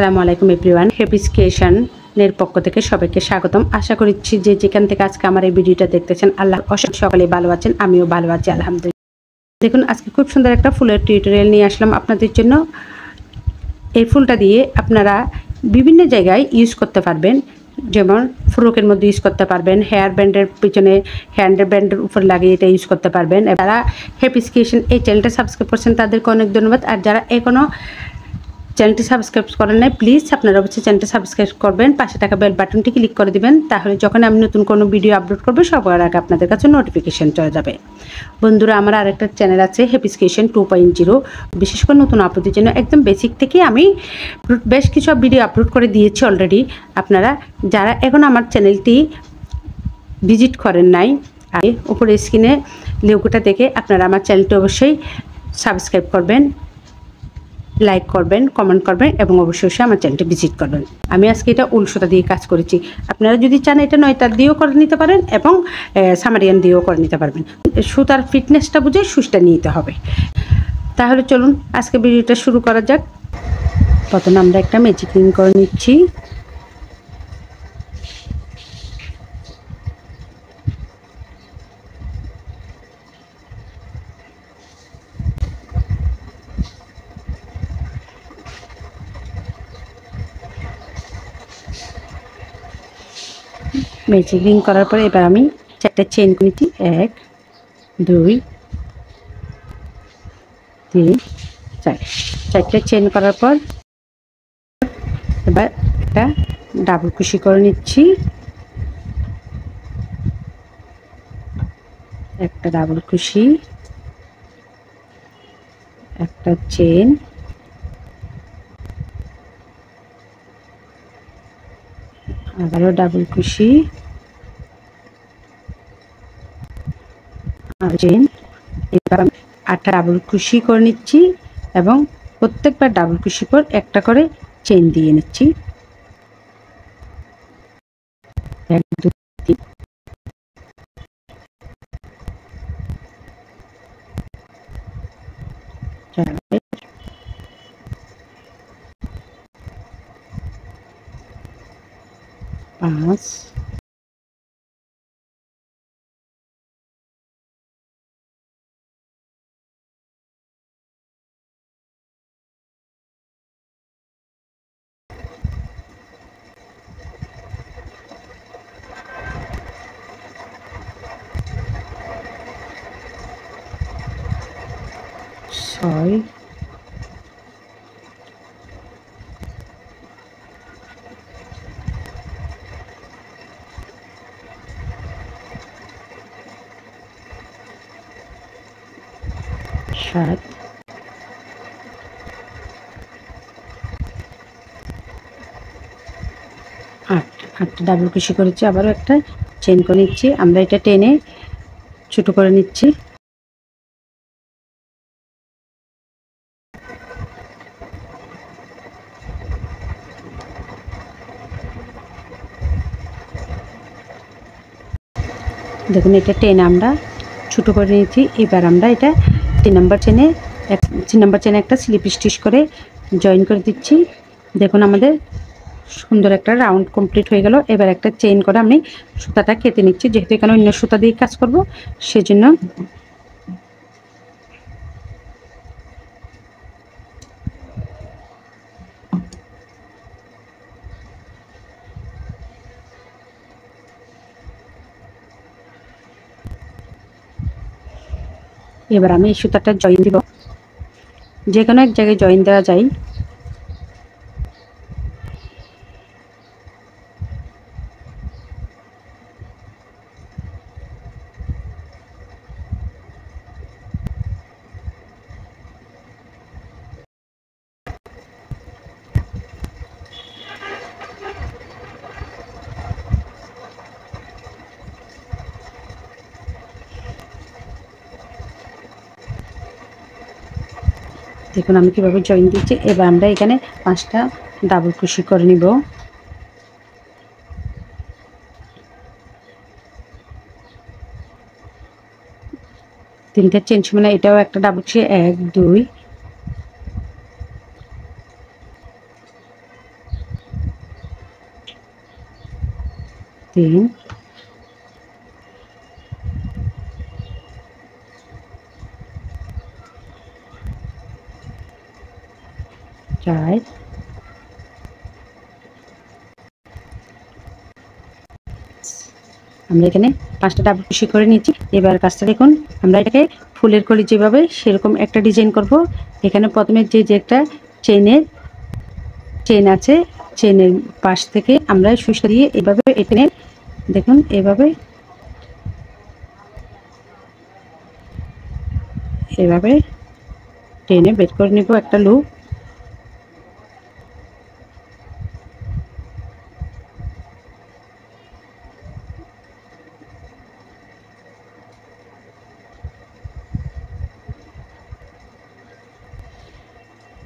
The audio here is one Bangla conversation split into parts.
আসসালামু আলাইকুম এভরিওয়ান, হ্যাপিস ক্রিয়েশনের পক্ষ থেকে সবাইকে স্বাগতম। আশা করছি যে যেখান থেকে আজকে আমার এই ভিডিওটা দেখতেছেন আল্লাহ অশেষ সকালে ভালো আছেন, আমিও ভালো আছি আলহামদুলিল্লাহ। দেখুন আজকে খুব সুন্দর একটা ফুলের টিউটোরিয়াল নিয়ে আসলাম আপনাদের জন্য। এই ফুলটা দিয়ে আপনারা বিভিন্ন জায়গায় ইউজ করতে পারবেন, যেমন ফ্রকের মধ্যে ইউজ করতে পারবেন, হেয়ার ব্যান্ডের পিছনে হ্যান্ড ব্যান্ডের উপর লাগিয়ে এটা ইউজ করতে পারবেন। যারা হ্যাপিস ক্রিয়েশন এই চ্যানেলটা সাবস্ক্রাইব করছেন তাদেরকে অনেক ধন্যবাদ। আর যারা এখনও চ্যানেলটি সাবস্ক্রাইব করেন নাই, প্লিজ আপনারা অবশ্যই চ্যানেলটি সাবস্ক্রাইব করবেন, পাশে থাকা বেল বাটনটি ক্লিক করে দিবেন। তাহলে যখন আমি নতুন কোনো ভিডিও আপলোড করবো সবার আগে আপনাদের কাছে নোটিফিকেশন চলে যাবে। বন্ধুরা, আমার আরেকটা চ্যানেল আছে হ্যাপিস ক্রিয়েশন 2.0, বিশেষ করে নতুন আপলোডের জন্য একদম বেসিক থেকে আমি বেশ কিছু ভিডিও আপলোড করে দিয়েছি অলরেডি। আপনারা যারা এখন আমার চ্যানেলটি ভিজিট করেন নাই, আগে উপরে স্ক্রিনে লোগোটা দেখে আপনারা আমার চ্যানেলটি অবশ্যই সাবস্ক্রাইব করবেন, লাইক করবেন, কমেন্ট করবেন এবং অবশ্যই আমার চ্যানেলটি ভিজিট করবেন। আমি আজকে এটা উল সুতা দিয়ে কাজ করেছি। আপনারা যদি চান এটা নয়তার দিয়েও করে নিতে পারেন এবং সামারিয়ান দিয়েও করে নিতে পারবেন। সুতার ফিটনেসটা বুঝে সুচটা নিতে হবে। তাহলে চলুন আজকে ভিডিওটা শুরু করা যাক। প্রথমে আমরা একটা ম্যাজিক রিং করে নিচ্ছি। ম্যাজিক রিং করার পরে এবার আমি চারটা চেইন নিচ্ছি, 1 2 3 4। চারটা চেইন করার পর এবার একটা ডাবল কুশি করে নিচ্ছি, একটা ডাবল কুশি, একটা চেইন, আবারও ডাবল কুশি আর চেইন। এবার আমি 8টা ডাবল কুশি করে নিচ্ছি এবং প্রত্যেকবার ডাবল কুশি পর একটা করে চেইন দিয়ে নিচ্ছি। 1 2 3 4 5 6 7 8। 8টা ডাবল কুশি করেছি, আবারও একটা চেইন করে নিচ্ছি। আমরা এটা টেনে ছোট করে নিচ্ছি। দেখুন এটা টেনে আমরা ছোট করে নিয়েছি। এবার আমরা এটা 3 নম্বর চেনে একটা স্লিপ স্টিচ করে জয়েন করে দিচ্ছি। দেখুন আমাদের সুন্দর একটা রাউন্ড কমপ্লিট হয়ে গেল। এবার একটা চেইন করে আমি সুতাটা কেটে নিচ্ছি, যেহেতু এখানে অন্য সুতা দিয়ে কাজ করব সেজন্য। এবার আমি এই সুতাটা জয়েন দিব, যে কোনো এক জায়গায় জয়েন দেওয়া যায়। দেখুন আমি কিভাবে জয়েন দিচ্ছি। এবার আমরা এখানে 5টা ডাবল কুশি করে নিব। তিনটে চেন সমান এটাও একটা ডাবল কুশি, 1 2 3 4 আমরা এখানে 5টা ডাবল কুশি করে নিয়েছি। এবার কাজটা দেখুন, আমরা এটাকে ফুলের কলি যেভাবে সেরকম একটা ডিজাইন করব। এখানে প্রথমে যে একটা চেন আছে, চেনের পাশ থেকে আমরা সুইচটা দিয়ে এভাবে এখানে দেখুন এভাবে টেনে বের করে নিব একটা লুপ।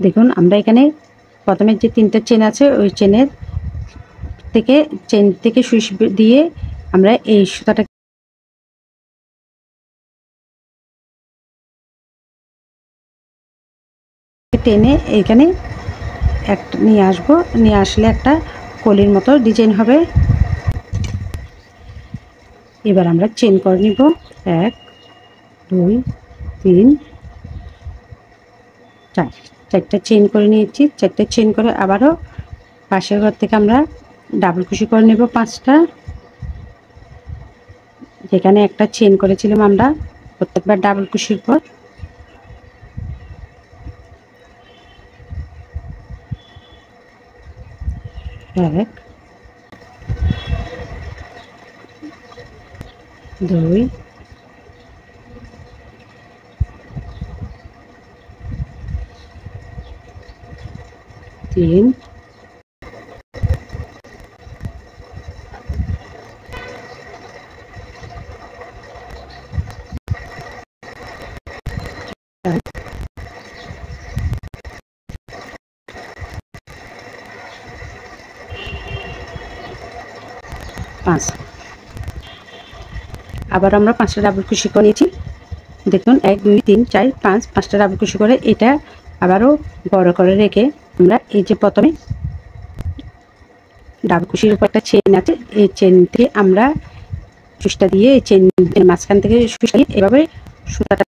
দেখুন আমরা এখানে প্রথমে যে 3টা চেন আছে ওই চেন থেকে সুইচ দিয়ে আমরা এই সুতাটা টেনে এখানে একটা নিয়ে আসবো। নিয়ে আসলে একটা কলির মতো ডিজাইন হবে। এবার আমরা চেন করে নিব 1 2 3 4, 4টা চেন করে নিয়েছি। 4টা চেন করে আবারও পাশের ঘর থেকে আমরা ডাবল কুশি করে নেব 5টা। যেখানে একটা চেন করেছিলাম আমরা প্রত্যেকবার ডাবল কুশির পর 1 2 3 5। আবার আমরা 5টা ডাবল কুশি করে নিয়েছি। দেখুন 1 2 3 4 5, 5টা ডাবল কুশি করে এটা আবারও বড় করে রেখে আমরা এই যে প্রথমে ডাবল কুশির উপর একটা চেন আছে, এই চেন থেকে আমরা সুইচটা দিয়ে এই চেনের মাঝখান থেকে সুইচটা দিয়ে এভাবে সুতাটা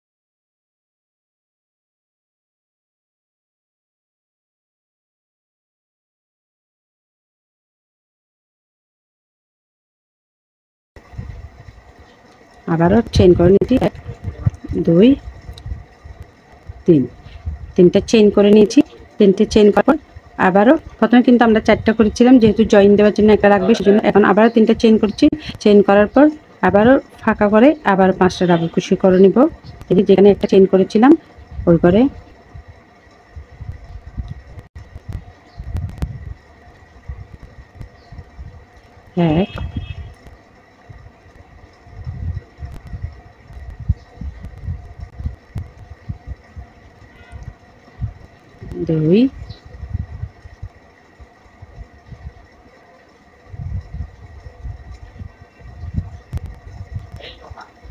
আবারও চেন করে নিয়েছি। 1 2 3, 3টা চেন করে নিয়েছি। 3টে চেন করার পর আবারও প্রথমে কিন্তু আমরা 4টা করেছিলাম, যেহেতু জয়েন দেওয়ার জন্য একটা রাখবে সেজন্য এখন আবারও 3টা চেন করছি। চেন করার পর আবারও ফাঁকা করে আবার 5টা ডাবল কুশি করে নিব। যেখানে একটা চেন করেছিলাম ওই করে 1 2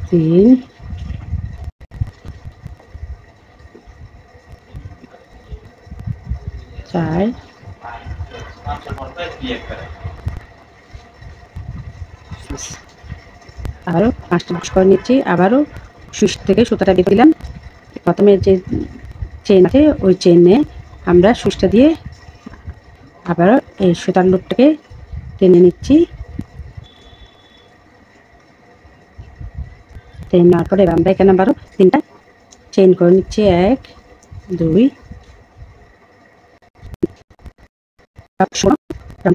3 4 আবারও 5টা বুশ করে নিচ্ছি। আবারও সুইচ থেকে সুতাটা বের দিলাম। প্রথমে যে চেন আছে ওই চেনে আমরা সুইচটা দিয়ে আবারও এই সুতার লুপটাকে টেনে নিচ্ছি। টেনে নেওয়ার পরে আমরা এখানে আবারও 3টা চেন করে নিচ্ছি। 1 2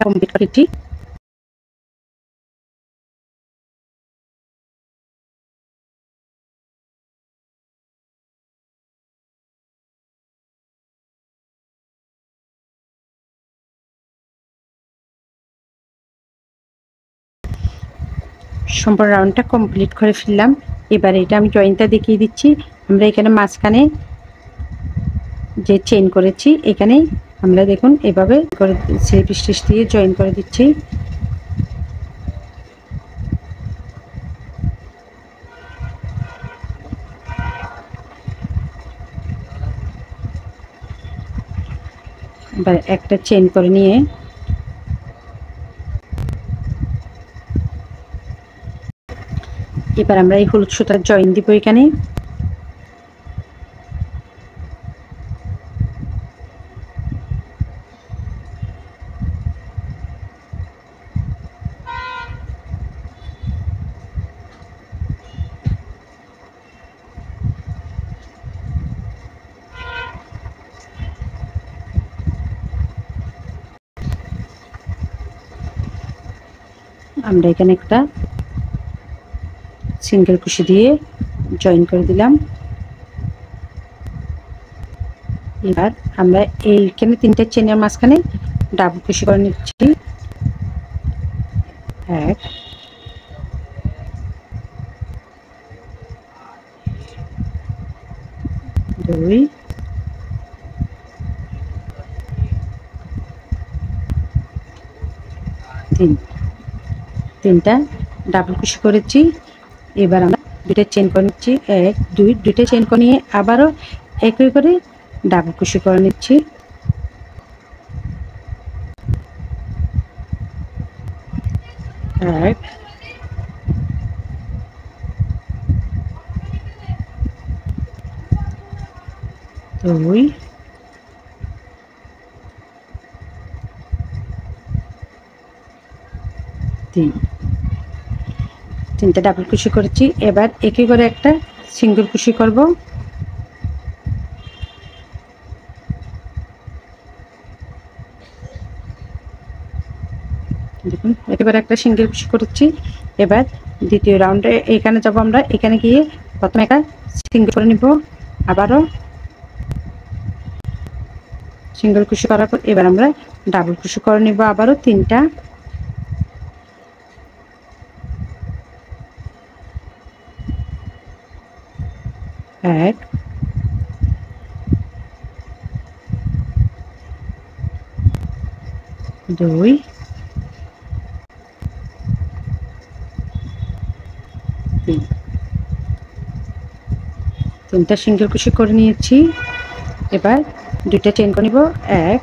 কমপ্লিট করে দিচ্ছি। সম্পূর্ণ রাউন্ডটা কমপ্লিট করে ফেললাম। এবার এটা আমি জয়েন্টটা দেখিয়ে দিচ্ছি। আমরা এখানে মাঝখানে যে চেন করেছি এখানে আমরা দেখুন এভাবে করে স্লিপ স্টিচ দিয়ে জয়েন করে দিচ্ছি। এবার একটা চেন করে নিয়ে এবার আমরা এই হলুদ সুতার জয়েন দিব এখানে। আমরা এখানে একটা সিঙ্গেল কুশি দিয়ে জয়েন করে দিলাম। এবার আমরা এইখানে 3টা চেনের মাঝখানে ডাবল কুশি করে নিচ্ছি। 1 2 3, 3টা ডাবল কুশি করেছি। এবার আমরা 2টা চেন করে নিচ্ছি। 1 2, 2টা চেন করে নিয়ে আবারও একই করে ডাবল কুশি করে নিচ্ছি। 1 2 3, 3টা ডাবল কুশি করেছি। এবার একই করে একটা সিঙ্গেল কুশি করব। দেখুন একেবারে একটা সিঙ্গেল কুশি করেছি। এবার দ্বিতীয় রাউন্ডে এখানে যাব আমরা। এখানে গিয়ে প্রথমে একটা সিঙ্গেল করে নিব, আবারও সিঙ্গেল কুশি করার পর এবার আমরা ডাবল কুশি করে নিব আবারও 3টা। 1 2 3, 3টা সিঙ্গেল কুশি করে নিয়েছি। এবার 2টা চেন করে নিব। 1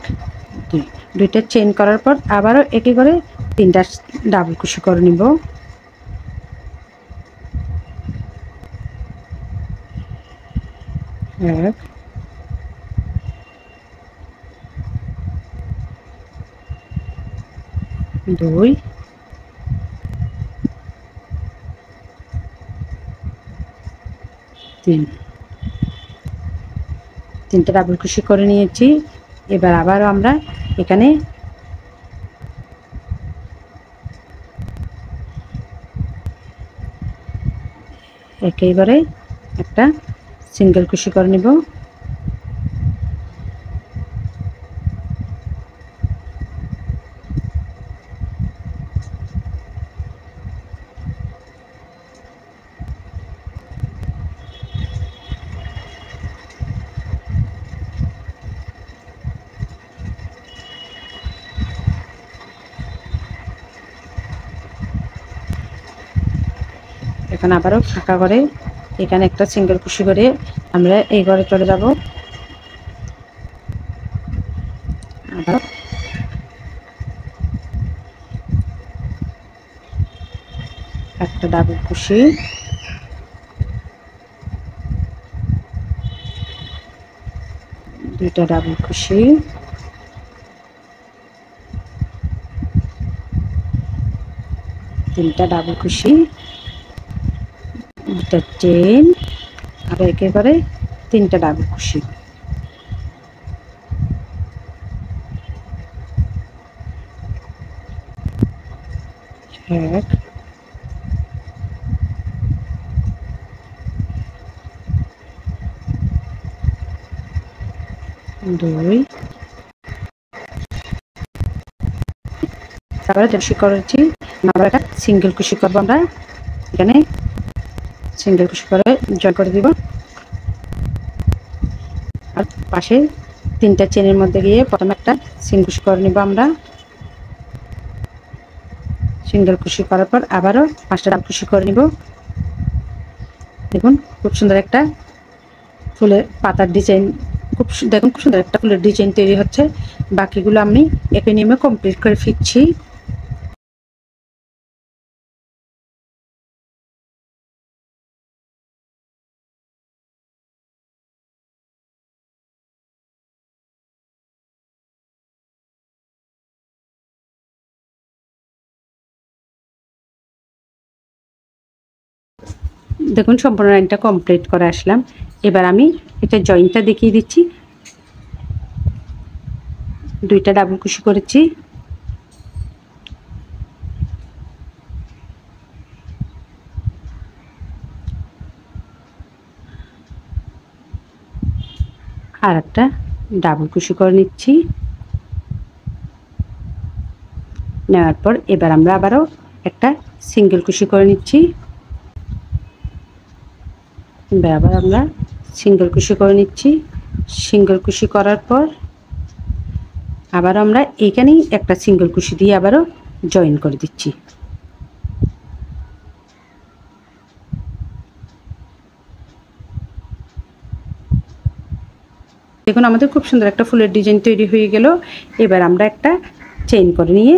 2, 2টা চেন করার পর আবারও একই করে 3টা ডাবল কুশি করে নিব। 1 2 3, 3টা ডাবল কুশি করে নিয়েছি। এবার আবারও আমরা এখানে একেবারে একটা সিঙ্গেল কুশি করে নিব। এখন আবারও ফাঁকা করে এখানে একটা সিঙ্গেল কুশি করে আমরা এই ঘরে চলে যাব। আবার একটা ডাবল কুশি, 2টা ডাবল কুশি, 3টা ডাবল কুশি, 2টা চেন আর একেবারে 3টা ডাবল কুশি। 1 2 তারপরে কুশি করেছি। আবার একটা সিঙ্গেল কুশি করবো আমরা। এখানে সিঙ্গেল কুশি করে জয়েন করে দিব। আর পাশে 3টা চেনের মধ্যে গিয়ে প্রথমে একটা সিঙ্গেল কুশি করে নিব আমরা। সিঙ্গেল কুশি করার পর আবারও 5টা ডাবল কুশি করে নিব। দেখুন খুব সুন্দর একটা ফুলের পাতার ডিজাইন, দেখুন খুব সুন্দর একটা ফুলের ডিজাইন তৈরি হচ্ছে। বাকিগুলো আমি একই নিয়মে কমপ্লিট করে ফিরছি। দেখুন সম্পূর্ণ লাইনটা কমপ্লিট করে আসলাম। এবার আমি এটা জয়েন্টটা দেখিয়ে দিচ্ছি। দুইটা ডাবল কুশি করেছি, আর একটা ডাবল কুশি করে নিচ্ছি। নেওয়ার পর এবার আমরা আবারও একটা সিঙ্গেল কুশি করে নিচ্ছি। এবার আবার আমরা সিঙ্গেল কুশি করে নিচ্ছি। সিঙ্গেল কুশি করার পর আবার আমরা এইখানেই একটা সিঙ্গেল কুশি দিয়ে আবারও জয়েন করে দিচ্ছি। দেখুন আমাদের খুব সুন্দর একটা ফুলের ডিজাইন তৈরি হয়ে গেল। এবার আমরা একটা চেইন করে নিয়ে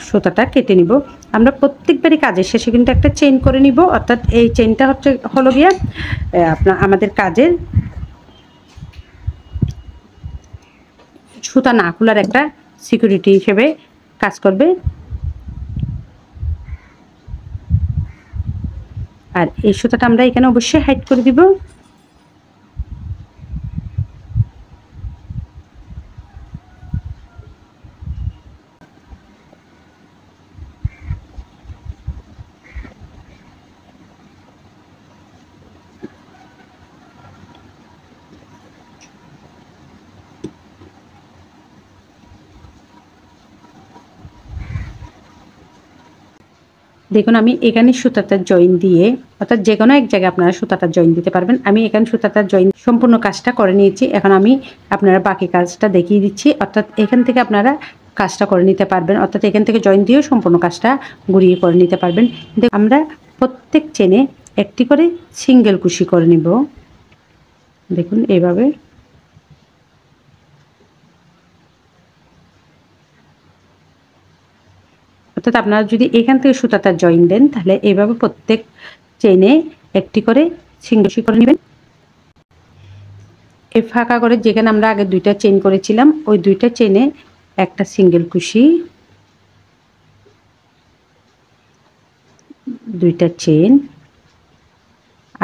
সুতাটা কেটে নিব। আমরা প্রত্যেকবারই কাজের শেষে কিন্তু একটা চেইন করে নিব, অর্থাৎ এই চেইনটা হলো গিয়া আমাদের কাজের সুতা না খোলার একটা সিকিউরিটি হিসেবে কাজ করবে। আর এই সুতাটা আমরা এখানে অবশ্যই হাইড করে দিব। দেখুন আমি এখানে সুতাটা জয়েন দিয়ে, অর্থাৎ যে কোনো এক জায়গায় আপনারা সুতাটা জয়েন দিতে পারবেন। আমি এখানে সুতাটা জয়েন সম্পূর্ণ কাজটা করে নিয়েছি। এখন আমি আপনারা বাকি কাজটা দেখিয়ে দিচ্ছি, অর্থাৎ এখান থেকে আপনারা কাজটা করে নিতে পারবেন, অর্থাৎ এখান থেকে জয়েন দিয়েও সম্পূর্ণ কাজটা ঘুরিয়ে করে নিতে পারবেন। আমরা প্রত্যেক চেনে একটি করে সিঙ্গেল কুশি করে নিব। দেখুন এইভাবে। অর্থাৎ আপনারা যদি এখান থেকে সুতাটা জয়েন দেন তাহলে এইভাবে প্রত্যেক চেনে একটি করে সিঙ্গেল কুশি করে নেবেন। এই ফাঁকা করে যেখানে আমরা আগে দুইটা চেইন করেছিলাম ওই দুইটা চেনে একটা সিঙ্গেল কুশি, দুইটা চেইন,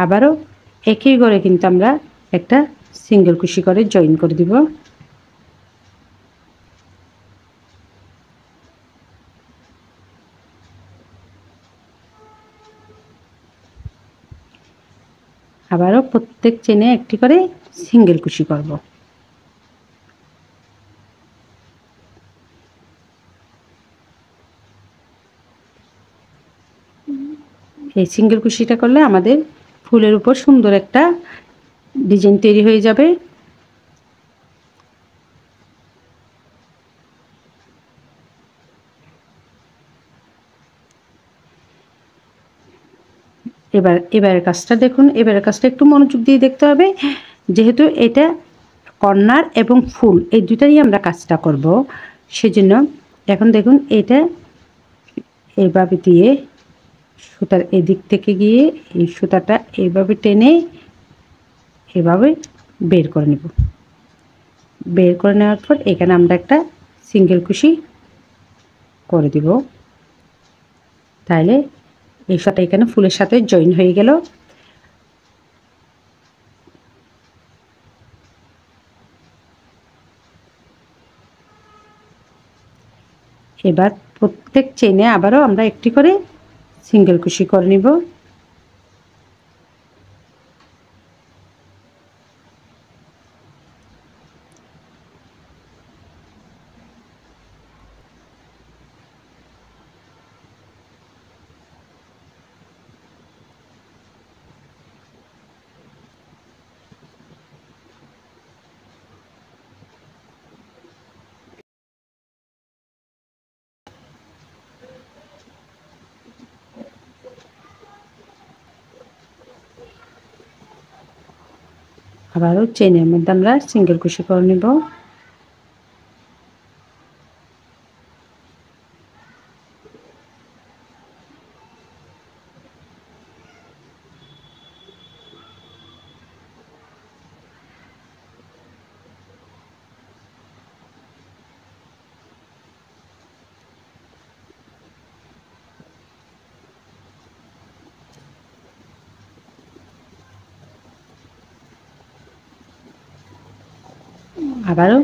আবারও একই করে কিন্তু আমরা একটা সিঙ্গেল কুশি করে জয়েন করে দিব। আবারও প্রত্যেক চেনে একটি করে সিঙ্গেল কুশি করব। এই সিঙ্গেল কুশিটা করলে আমাদের ফুলের উপর সুন্দর একটা ডিজাইন তৈরি হয়ে যাবে। এবারের কাজটা দেখুন। এবারের কাজটা একটু মনোযোগ দিয়ে দেখতে হবে, যেহেতু এটা কর্নার এবং ফুল এই দুটারই আমরা কাজটা করব, সেজন্য এখন দেখুন এটা এইভাবে দিয়ে সুতার এদিক থেকে গিয়ে এই সুতাটা এইভাবে টেনে এভাবে বের করে নেব। বের করে নেওয়ার পর এখানে আমরা একটা সিঙ্গেল কুশি করে দিব, তাহলে এই সুতাটা এখানে ফুলের সাথে জয়েন হয়ে গেল। এবার প্রত্যেক চেনে আবারও আমরা একটি করে সিঙ্গেল কুশি করে নিব। আবারও চেনের মধ্যে আমরা সিঙ্গেল কুশি করে নেব। আবারও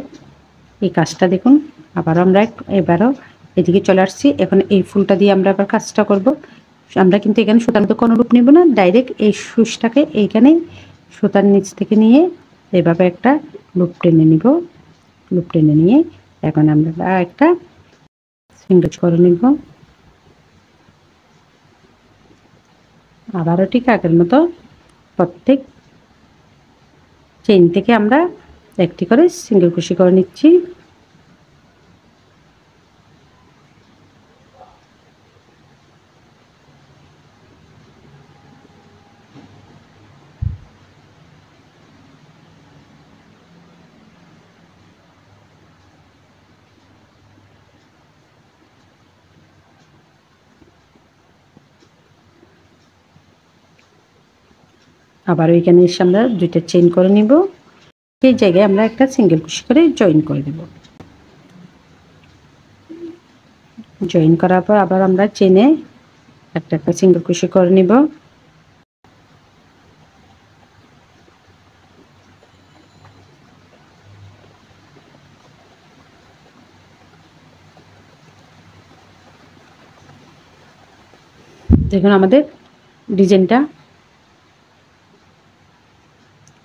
এই কাজটা দেখুন, আবারও আমরা এবারও এদিকে চলে আসছি। এখন এই ফুলটা দিয়ে আমরা আবার কাজটা করব। আমরা কিন্তু এখানে সুতার মতো কোনো রূপ নেব না, ডাইরেক্ট এই সুচটাকে এইখানে সুতার নিচ থেকে নিয়ে এভাবে একটা লুপ টেনে নিব। লুপ টেনে নিয়ে এখন আমরা একটা সিঙ্গেল করে নিব। আবারও ঠিক আগের মতো প্রত্যেক চেইন থেকে আমরা একটি করে সিঙ্গেল ক্রোশে করে নিচ্ছি। আবার ওইখানে এসে আমরা দুইটা চেইন করে নিব। এই জায়গায় আমরা একটা সিঙ্গেল ক্রোশে করে জয়েন করে দেব। জয়েন করার পর আবার আমরা চেনে একটা একটা সিঙ্গেল ক্রোশে করে নিব। দেখুন আমাদের ডিজাইনটা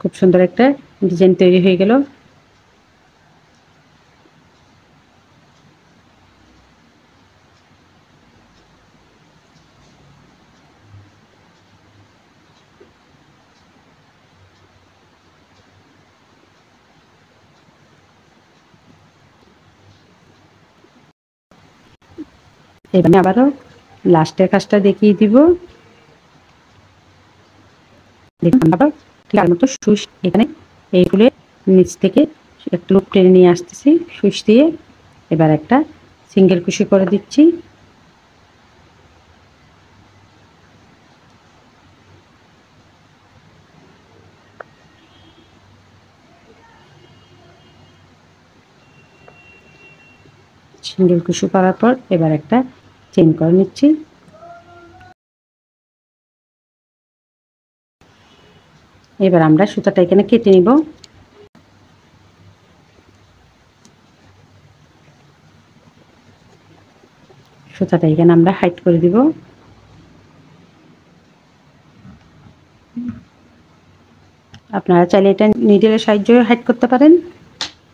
খুব সুন্দর একটা ডিজাইন তৈরি হয়ে গেল। এবারে আবারও লাস্টের কাজটা দেখিয়ে দিব। দেখুন আবার ঠিক আর মতো সুচ এখানে এই ফুলের নিচ থেকে একটা লুপ টেনে নিয়ে আসতেছি সুচ দিয়ে। এবার একটা সিঙ্গেল ক্রোশে করে দিচ্ছি। সিঙ্গেল ক্রোশে করার পর এবার একটা চেইন করে নিচ্ছি। এবার আমরা সুতাটা এখানে কেটে নিব। সুতাটা এখানে আমরা হাইড করে দিব। আপনারা চাইলে এটা নিডলের সাহায্যে হাইড করতে পারেন।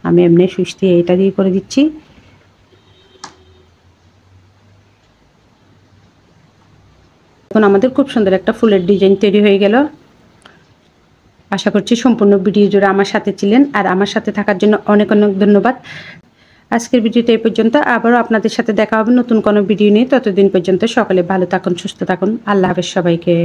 আমি এমনি সুচ দিয়ে এটা দিয়ে করে দিচ্ছি। এখন আমাদের খুব সুন্দর একটা ফুলের ডিজাইন তৈরি হয়ে গেল। আশা করছি সম্পূর্ণ ভিডিও জুড়ে আমার সাথে ছিলেন, আর আমার সাথে থাকার জন্য অনেক অনেক ধন্যবাদ। আজকের ভিডিওটা এই পর্যন্ত। আবারও আপনাদের সাথে দেখা হবে নতুন কোনো ভিডিও নিয়ে। ততদিন পর্যন্ত সকলে ভালো থাকুন, সুস্থ থাকুন। আল্লাহ হাফেজ সবাইকে।